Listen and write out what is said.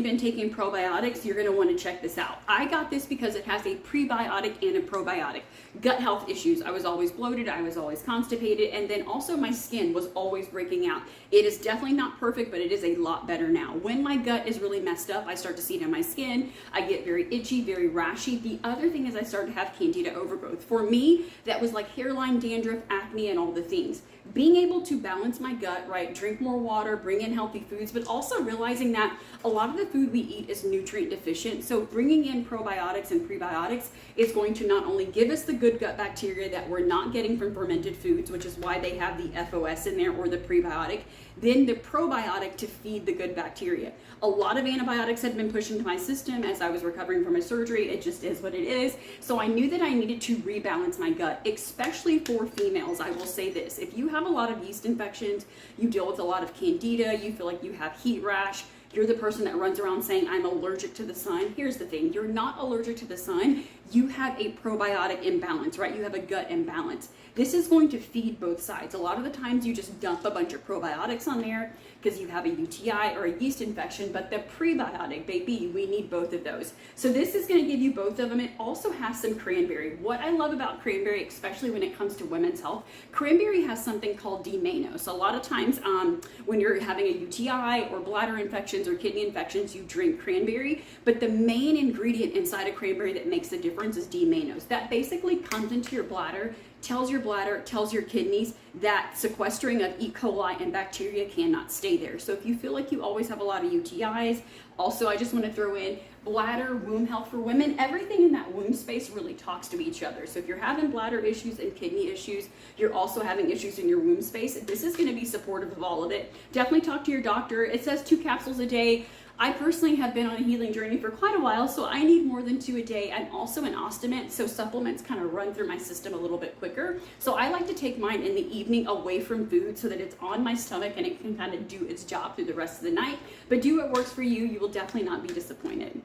been taking probiotics, you're going to want to check this out. I got this because it has a prebiotic and a probiotic. Gut health issues. I was always bloated, I was always constipated, and then also my skin was always breaking out. It is definitely not perfect, but it is a lot better now. When my gut is really messed up, I start to see it in my skin. I get very itchy, very rashy. The other thing is I started to have candida overgrowth. For me, that was like hairline, dandruff, acne, and all the things. Being able to balance my gut, right, drink more water, bring in healthy foods, but also realizing that a lot of the food we eat is nutrient deficient. So bringing in probiotics and prebiotics is going to not only give us the good gut bacteria that we're not getting from fermented foods, which is why they have the FOS in there, or the prebiotic, then the probiotic to feed the good bacteria. A lot of antibiotics had been pushed into my system as I was recovering from a surgery. It just is what it is. So I knew that I needed to rebalance my gut, especially for females. I will say this: if you have a lot of yeast infections, you deal with a lot of candida, you feel like you have heat rash, you're the person that runs around saying, I'm allergic to the sun. Here's the thing, you're not allergic to the sun. You have a probiotic imbalance, right? You have a gut imbalance. This is going to feed both sides. A lot of the times you just dump a bunch of probiotics on there because you have a UTI or a yeast infection, but the prebiotic, baby, we need both of those. So this is going to give you both of them. It also has some cranberry. What I love about cranberry, especially when it comes to women's health, cranberry has something called D-mannose. So a lot of times when you're having a UTI or bladder infections or kidney infections, you drink cranberry, but the main ingredient inside of cranberry that makes the difference is D-mannose. That basically comes into your bladder, tells your kidneys that sequestering of E. coli and bacteria cannot stay there. So if you feel like you always have a lot of UTIs, also I just want to throw in bladder, womb health for women, everything in that womb space really talks to each other. So if you're having bladder issues and kidney issues, you're also having issues in your womb space, this is going to be supportive of all of it. Definitely talk to your doctor. It says 2 capsules a day. I personally have been on a healing journey for quite a while, so I need more than 2 a day. I'm also an ostomate, so supplements kind of run through my system a little bit quicker. So I like to take mine in the evening away from food so that it's on my stomach and it can kind of do its job through the rest of the night. But do what works for you. You will definitely not be disappointed.